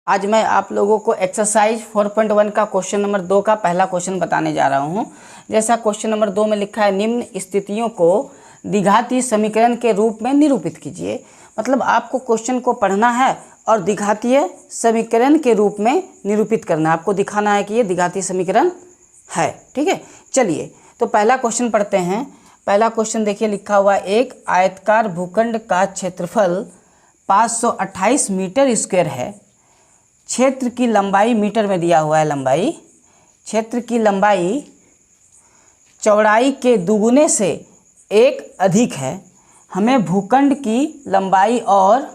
आज मैं आप लोगों को एक्सरसाइज 4.1 का क्वेश्चन नंबर 2 का पहला क्वेश्चन बताने जा रहा हूं। जैसा क्वेश्चन नंबर 2 में लिखा है, निम्न स्थितियों को द्विघातीय समीकरण के रूप में निरूपित कीजिए। मतलब आपको क्वेश्चन को पढ़ना है और द्विघातीय समीकरण के रूप में निरूपित करना है। आपको दिखाना है कि ये द्विघातीय समीकरण है। ठीक है, चलिए तो पहला क्वेश्चन पढ़ते हैं। पहला क्वेश्चन देखिए, लिखा हुआ एक आयताकार भूखंड का क्षेत्रफल 528 मीटर स्क्वायर है। क्षेत्र की लंबाई मीटर में दिया हुआ है। लंबाई, क्षेत्र की लंबाई चौड़ाई के दुगुने से एक अधिक है। हमें भूखंड की लंबाई और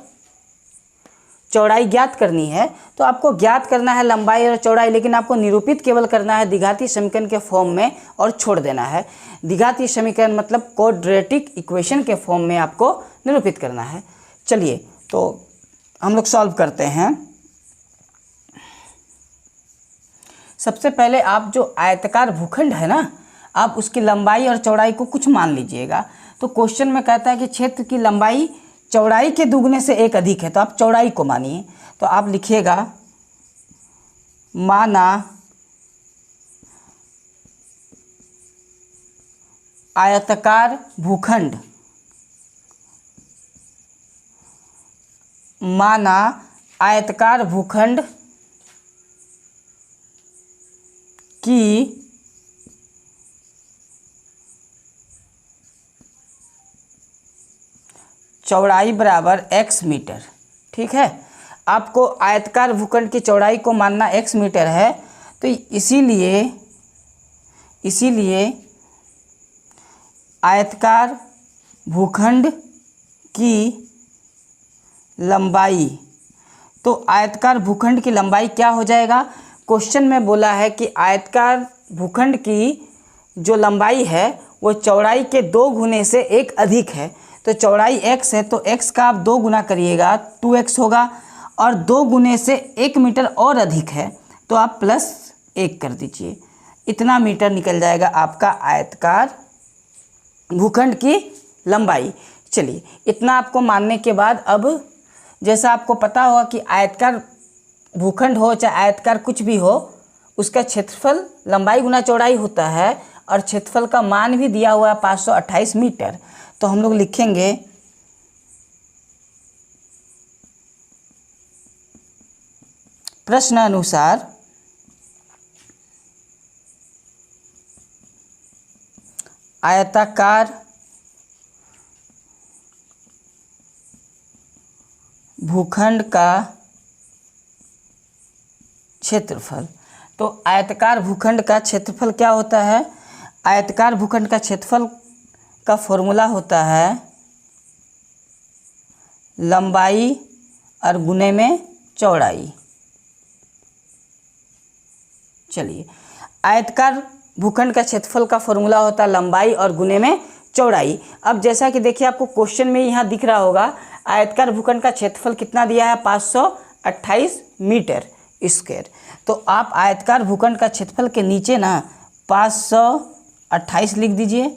चौड़ाई ज्ञात करनी है। तो आपको ज्ञात करना है लंबाई और चौड़ाई, लेकिन आपको निरूपित केवल करना है द्विघातीय समीकरण के फॉर्म में और छोड़ देना है। द्विघातीय समीकरण मतलब क्वाड्रेटिक इक्वेशन के फॉर्म में आपको निरूपित करना है। चलिए तो हम लोग सॉल्व करते हैं। सबसे पहले आप जो आयताकार भूखंड है ना, आप उसकी लंबाई और चौड़ाई को कुछ मान लीजिएगा। तो क्वेश्चन में कहता है कि क्षेत्र की लंबाई चौड़ाई के दुगने से एक अधिक है, तो आप चौड़ाई को मानिए। तो आप लिखिएगा माना आयताकार भूखंड, माना आयताकार भूखंड की चौड़ाई बराबर x मीटर। ठीक है, आपको आयताकार भूखंड की चौड़ाई को मानना x मीटर है। तो इसीलिए आयताकार भूखंड की लंबाई, तो आयताकार भूखंड की लंबाई क्या हो जाएगा? क्वेश्चन में बोला है कि आयताकार भूखंड की जो लंबाई है वो चौड़ाई के 2 गुने से एक अधिक है। तो चौड़ाई x है, तो x का आप 2 गुना करिएगा 2x होगा, और 2 गुने से 1 मीटर और अधिक है तो आप +1 कर दीजिए। इतना मीटर निकल जाएगा आपका आयताकार भूखंड की लंबाई। चलिए, इतना आपको मानने के बाद अब जैसा आपको पता होगा कि आयताकार भूखंड हो चाहे आयताकार कुछ भी हो, उसका क्षेत्रफल लंबाई गुना चौड़ाई होता है, और क्षेत्रफल का मान भी दिया हुआ है 528 मीटर। तो हम लोग लिखेंगे प्रश्न अनुसार आयताकार भूखंड का क्षेत्रफल। तो आयताकार भूखंड का क्षेत्रफल क्या होता है? आयताकार भूखंड का क्षेत्रफल का फॉर्मूला होता है लंबाई और गुने में चौड़ाई। चलिए, आयताकार भूखंड का क्षेत्रफल का फॉर्मूला होता है लंबाई और गुने में चौड़ाई। अब जैसा कि देखिए आपको क्वेश्चन में यहाँ दिख रहा होगा, आयताकार भूखंड का क्षेत्रफल कितना दिया है? 528 मीटर स्क्वायर। तो आप आयताकार भूखंड का क्षेत्रफल के नीचे ना 528 लिख दीजिए,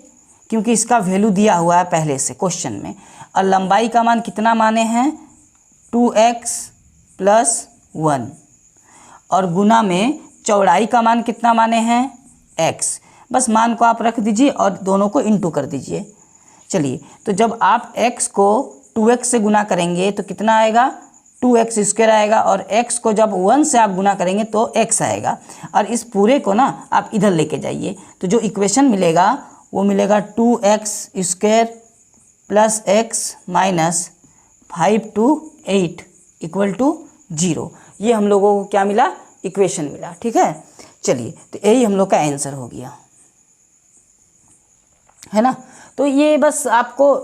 क्योंकि इसका वैल्यू दिया हुआ है पहले से क्वेश्चन में। और लंबाई का मान कितना माने हैं? 2x + 1, और गुना में चौड़ाई का मान कितना माने हैं? x। बस मान को आप रख दीजिए और दोनों को इंटू कर दीजिए। चलिए, तो जब आप x को 2x से गुना करेंगे तो कितना आएगा? 2x स्क्वायर आएगा, और x को जब 1 से आप गुना करेंगे तो x आएगा। और इस पूरे को ना आप इधर लेके जाइए, तो जो इक्वेशन मिलेगा वो मिलेगा 2x स्क्वायर + x - 5 to 8 = 0। ये हम लोगों को क्या मिला? इक्वेशन मिला। ठीक है, चलिए तो यही हम लोग का आंसर हो गया है ना। तो ये बस आपको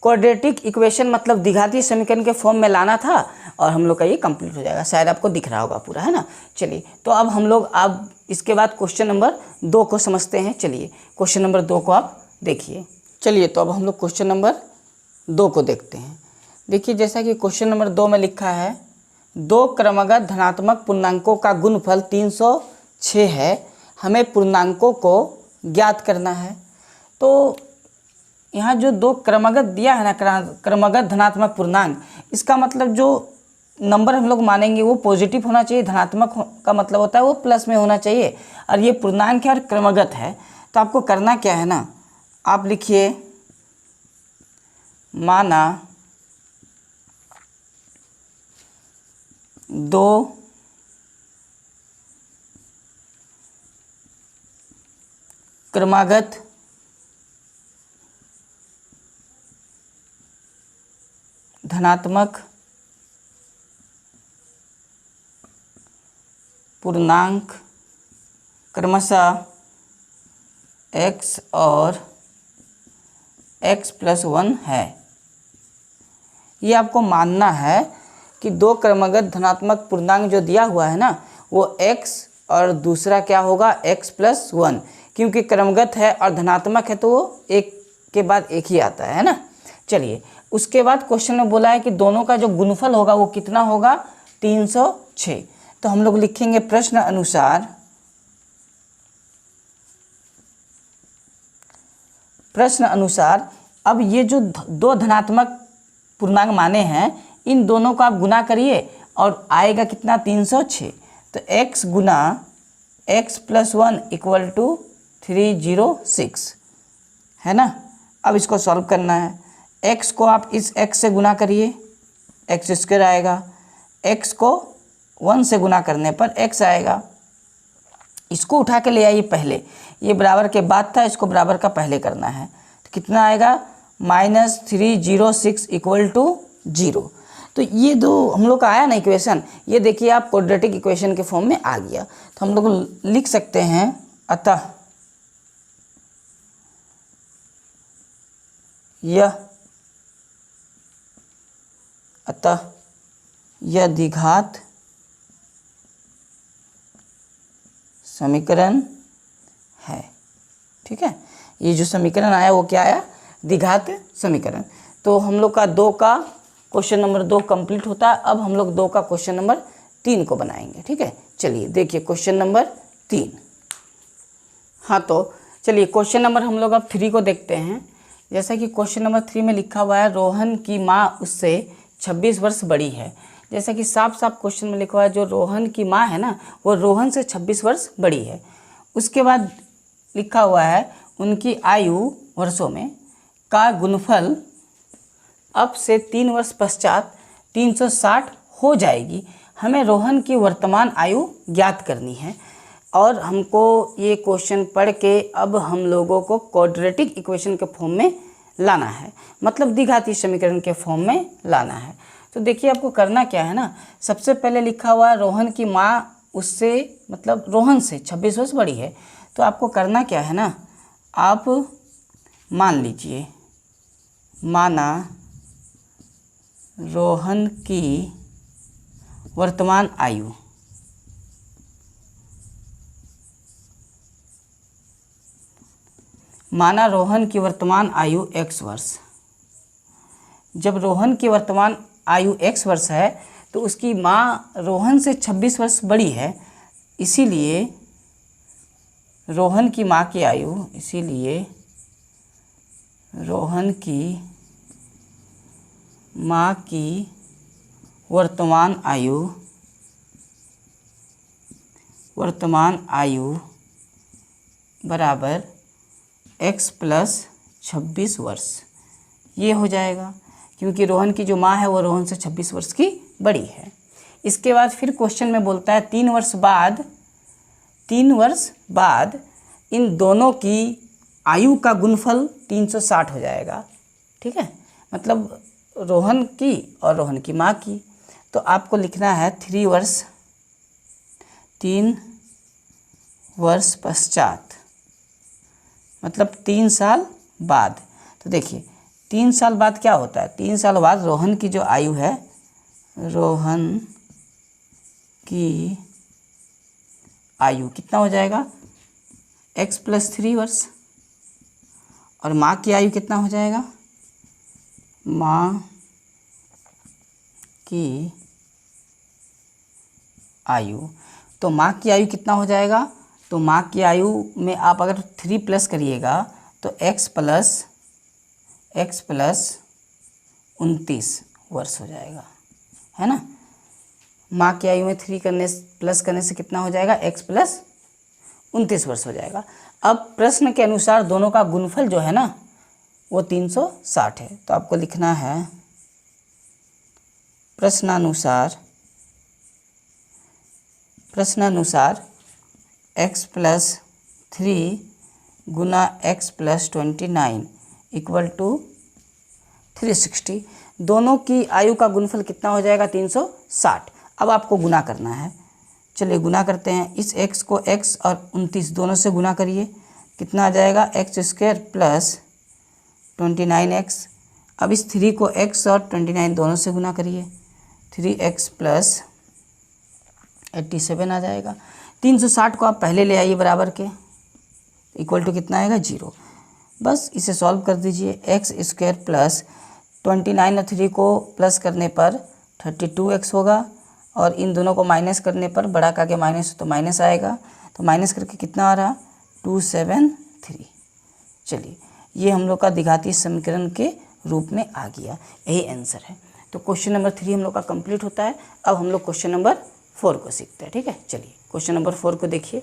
क्वाड्रेटिक इक्वेशन मतलब द्विघातीय समीकरण के फॉर्म में लाना था, और हम लोग का ये कंप्लीट हो जाएगा। शायद आपको दिख रहा होगा पूरा, है ना। चलिए, तो अब हम लोग अब इसके बाद क्वेश्चन नंबर 2 को समझते हैं। चलिए, क्वेश्चन नंबर 2 को आप देखिए। चलिए, तो अब हम लोग क्वेश्चन नंबर 2 को देखते हैं। देखिए, जैसा कि क्वेश्चन नंबर 2 में लिखा है, 2 क्रमगत धनात्मक पूर्णांकों का गुणनफल 306 है। हमें पूर्णांकों को ज्ञात करना है। तो यहाँ जो 2 क्रमगत दिया है ना, क्रमगत धनात्मक पूर्णांक, इसका मतलब जो नंबर हम लोग मानेंगे वो पॉजिटिव होना चाहिए, धनात्मक का मतलब होता है वो प्लस में होना चाहिए, और ये पूर्णांक है और क्रमगत है। तो आपको करना क्या है ना, आप लिखिए माना 2 क्रमागत धनात्मक पूर्णांक क्रमशः x और x+1 है। ये आपको मानना है कि 2 क्रमगत धनात्मक पूर्णांक जो दिया हुआ है ना वो x और दूसरा क्या होगा x+1, क्योंकि क्रमगत है और धनात्मक है तो वो एक के बाद एक ही आता है ना। चलिए, उसके बाद क्वेश्चन में बोला है कि दोनों का जो गुणनफल होगा वो कितना होगा 306। तो हम लोग लिखेंगे प्रश्न अनुसार अब ये जो 2 धनात्मक पूर्णांक माने हैं इन दोनों को आप गुना करिए और आएगा कितना 306। तो x गुना x+1 = 306 है ना। अब इसको सॉल्व करना है, x को आप इस x से गुना करिए x² आएगा, x को 1 से गुना करने पर x आएगा। इसको उठा के ले आइए पहले, ये बराबर के बाद था, इसको बराबर का पहले करना है। तो कितना आएगा -306 = 0। तो ये दो हम लोग का आया ना इक्वेशन, ये देखिए आप क्वाड्रेटिक इक्वेशन के फॉर्म में आ गया। तो हम लोग लिख सकते हैं अतः यह द्विघात समीकरण है। ठीक है, ये जो समीकरण आया वो क्या आया, द्विघात समीकरण। तो हम लोग का 2 का क्वेश्चन नंबर 2 कंप्लीट होता है। अब हम लोग 2 का क्वेश्चन नंबर 3 को बनाएंगे। ठीक है, चलिए देखिए क्वेश्चन नंबर 3। हाँ, तो चलिए क्वेश्चन नंबर हम लोग अब 3 को देखते हैं। जैसा कि क्वेश्चन नंबर 3 में लिखा हुआ है रोहन की माँ उससे 26 वर्ष बड़ी है। जैसा कि साफ साफ क्वेश्चन में लिखा हुआ है जो रोहन की माँ है ना वो रोहन से 26 वर्ष बड़ी है। उसके बाद लिखा हुआ है उनकी आयु वर्षों में का गुणनफल अब से 3 वर्ष पश्चात 360 हो जाएगी। हमें रोहन की वर्तमान आयु ज्ञात करनी है और हमको ये क्वेश्चन पढ़ के अब हम लोगों को क्वाड्रेटिक इक्वेशन के फॉर्म में लाना है, मतलब द्विघातीय समीकरण के फॉर्म में लाना है। तो देखिए आपको करना क्या है ना, सबसे पहले लिखा हुआ है रोहन की माँ उससे मतलब रोहन से 26 वर्ष बड़ी है। तो आपको करना क्या है ना, आप मान लीजिए माना रोहन की वर्तमान आयु x वर्ष। जब रोहन की वर्तमान आयु x वर्ष है तो उसकी माँ रोहन से 26 वर्ष बड़ी है, इसीलिए रोहन की माँ की वर्तमान आयु बराबर x + 26 वर्ष। ये हो जाएगा क्योंकि रोहन की जो माँ है वो रोहन से 26 वर्ष की बड़ी है। इसके बाद फिर क्वेश्चन में बोलता है 3 वर्ष बाद इन दोनों की आयु का गुणनफल 360 हो जाएगा। ठीक है, मतलब रोहन की और रोहन की माँ की। तो आपको लिखना है 3 वर्ष पश्चात, मतलब 3 साल बाद। तो देखिए 3 साल बाद क्या होता है, 3 साल बाद रोहन की जो आयु है, रोहन की आयु कितना हो जाएगा x + 3 वर्ष, और माँ की आयु कितना हो जाएगा, माँ की आयु। तो माँ की आयु कितना हो जाएगा, तो माँ की आयु में आप अगर 3 प्लस करिएगा तो x + 29 वर्ष हो जाएगा, है ना। माँ की आयु में 3 करने प्लस करने से कितना हो जाएगा, x प्लस 29 वर्ष हो जाएगा। अब प्रश्न के अनुसार दोनों का गुणनफल जो है ना वो 360 है। तो आपको लिखना है प्रश्नानुसार x प्लस 3 गुना x प्लस 29 इक्वल टू 360। दोनों की आयु का गुणनफल कितना हो जाएगा, 360। अब आपको गुना करना है। चलिए गुना करते हैं। इस x को x और 29 दोनों से गुना करिए, कितना आ जाएगा, एक्स स्क्वायर प्लस 29x। अब इस 3 को x और 29 दोनों से गुना करिए, 3x प्लस 87 आ जाएगा। 360 को आप पहले ले आइए बराबर के, इक्वल टू कितना आएगा, 0। बस इसे सॉल्व कर दीजिए। एक्स स्क्वायर प्लस 29 और 3 को प्लस करने पर 32x होगा, और इन दोनों को माइनस करने पर बड़ा का के माइनस तो माइनस आएगा, तो माइनस करके कितना आ रहा, 273। चलिए ये हम लोग का द्विघातीय समीकरण के रूप में आ गया, यही आंसर है। तो क्वेश्चन नंबर 3 हम लोग का कंप्लीट होता है। अब हम लोग क्वेश्चन नंबर 4 को सीखते हैं, ठीक है। चलिए क्वेश्चन नंबर 4 को देखिए।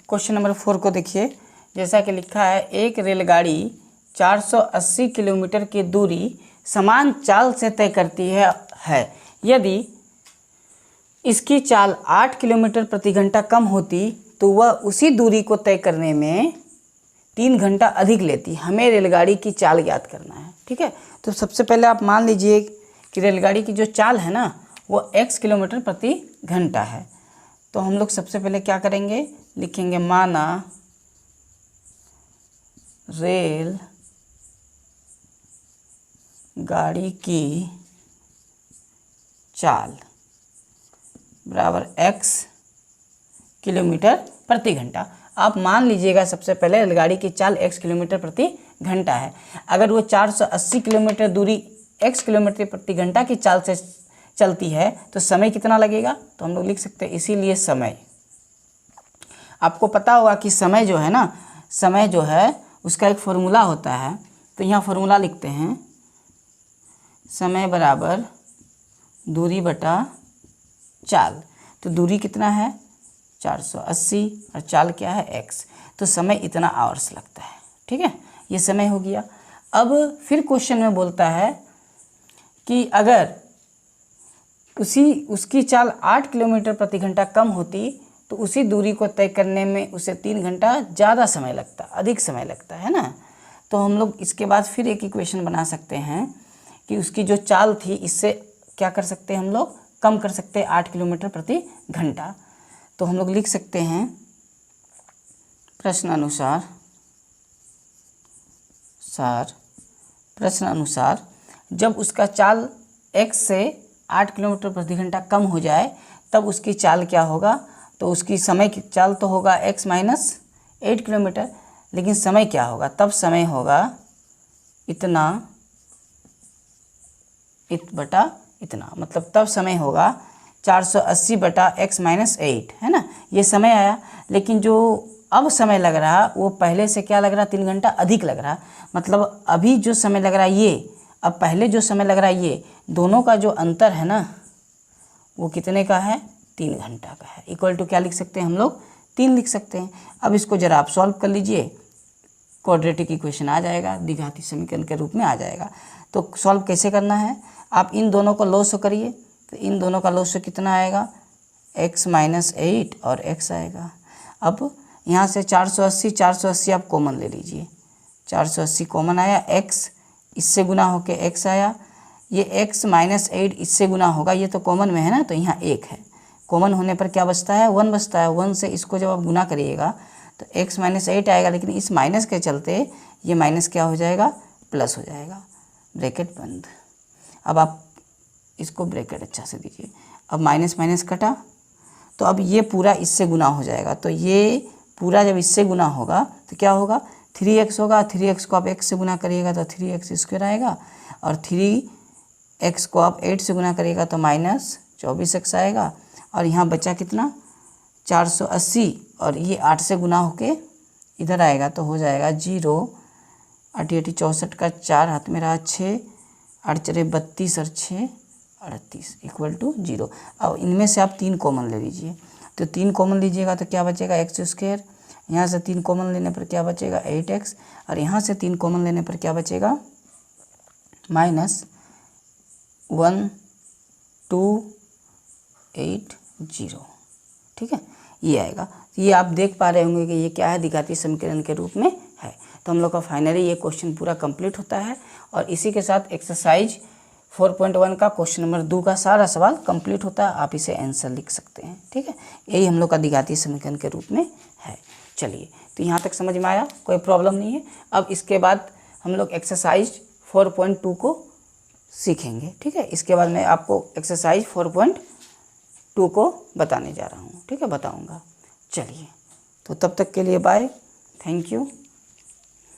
क्वेश्चन नंबर 4 को देखिए, जैसा कि लिखा है, एक रेलगाड़ी 480 किलोमीटर की दूरी समान चाल से तय करती है। यदि इसकी चाल 8 किलोमीटर प्रति घंटा कम होती तो वह उसी दूरी को तय करने में 3 घंटा अधिक लेती। हमें रेलगाड़ी की चाल ज्ञात करना है, ठीक है। तो सबसे पहले आप मान लीजिए कि रेलगाड़ी की जो चाल है ना वो x किलोमीटर प्रति घंटा है। तो हम लोग सबसे पहले क्या करेंगे, लिखेंगे माना रेल गाड़ी की चाल बराबर x किलोमीटर प्रति घंटा। आप मान लीजिएगा सबसे पहले रेलगाड़ी की चाल x किलोमीटर प्रति घंटा है। अगर वो 480 किलोमीटर दूरी x किलोमीटर प्रति घंटा की चाल से चलती है तो समय कितना लगेगा, तो हम लोग लिख सकते हैं इसीलिए समय। आपको पता होगा कि समय जो है ना, समय जो है उसका एक फॉर्मूला होता है। तो यहाँ फॉर्मूला लिखते हैं, समय बराबर दूरी बटा चाल। तो दूरी कितना है, 480, और चाल क्या है, x। तो समय इतना आवर्स लगता है, ठीक है। ये समय हो गया। अब फिर क्वेश्चन में बोलता है कि अगर उसकी चाल 8 किलोमीटर प्रति घंटा कम होती तो उसी दूरी को तय करने में उसे 3 घंटा ज़्यादा समय लगता, अधिक समय लगता है ना। तो हम लोग इसके बाद फिर एक इक्वेशन बना सकते हैं कि उसकी जो चाल थी इससे क्या कर सकते हैं, हम लोग कम कर सकते हैं 8 किलोमीटर प्रति घंटा। तो हम लोग लिख सकते हैं प्रश्नानुसार जब उसका चाल x से 8 किलोमीटर प्रति घंटा कम हो जाए तब उसकी चाल क्या होगा, तो उसकी समय की चाल तो होगा x माइनस 8 किलोमीटर, लेकिन समय क्या होगा, तब समय होगा इतना बटा इतना, मतलब तब समय होगा 480 बटा x माइनस 8, है ना। ये समय आया, लेकिन जो अब समय लग रहा वो पहले से क्या लग रहा, 3 घंटा अधिक लग रहा। मतलब अभी जो समय लग रहा है ये, अब पहले जो समय लग रहा है ये, दोनों का जो अंतर है ना वो कितने का है, 3 घंटा का है। इक्वल टू क्या लिख सकते हैं हम लोग, 3 लिख सकते हैं। अब इसको जरा आप सॉल्व कर लीजिए, क्वाड्रेटिक इक्वेशन आ जाएगा, द्विघातीय समीकरण के रूप में आ जाएगा। तो सॉल्व कैसे करना है, आप इन दोनों को लॉस करिए, तो इन दोनों का लॉस कितना आएगा, x माइनस 8 और x आएगा। अब यहाँ से 480 आप कॉमन ले लीजिए, 480 कॉमन आया, x इससे गुना होके x आया, ये x माइनस 8 इससे गुना होगा, ये तो कॉमन में है ना, तो यहाँ 1 है, कॉमन होने पर क्या बचता है, 1 बचता है। 1 से इसको जब आप गुना करिएगा तो x माइनस 8 आएगा, लेकिन इस माइनस के चलते ये माइनस क्या हो जाएगा, प्लस हो जाएगा, ब्रैकेट बंद। अब आप इसको ब्रैकेट अच्छा से दीजिए। अब माइनस माइनस कटा, तो अब ये पूरा इससे गुना हो जाएगा, तो ये पूरा जब इससे गुना होगा तो क्या होगा, 3x होगा। 3x को आप x से गुना करिएगा तो 3x स्क्वायर आएगा, और 3x को आप 8 से गुना करिएगा तो माइनस 24x आएगा। और यहाँ बचा कितना, 480, और ये 8 से गुना होके इधर आएगा तो हो जाएगा 0, 8 64 का 4 हाथ में रहा 6, 8 4 32 और 6 38 इक्वल टू 0। अब इनमें से आप 3 कॉमन ले लीजिए, तो 3 कॉमन लीजिएगा तो क्या बचेगा एक्स स्क्वायर, यहाँ से 3 कॉमन लेने पर क्या बचेगा 8x, और यहाँ से 3 कॉमन लेने पर क्या बचेगा -1280। ठीक है, ये आएगा। ये आप देख पा रहे होंगे कि ये क्या है, द्विघातीय समीकरण के रूप में है। तो हम लोग का फाइनली ये क्वेश्चन पूरा कंप्लीट होता है, और इसी के साथ एक्सरसाइज 4.1 का क्वेश्चन नंबर 2 का सारा सवाल कंप्लीट होता है। आप इसे आंसर लिख सकते हैं। ठीक है, यही हम लोग का द्विघातीय समीकरण के रूप में है। चलिए, तो यहाँ तक समझ में आया, कोई प्रॉब्लम नहीं है। अब इसके बाद हम लोग एक्सरसाइज 4.2 को सीखेंगे। ठीक है, इसके बाद मैं आपको एक्सरसाइज 4.2 को बताने जा रहा हूँ। ठीक है, बताऊँगा। चलिए, तो तब तक के लिए बाय, थैंक यू।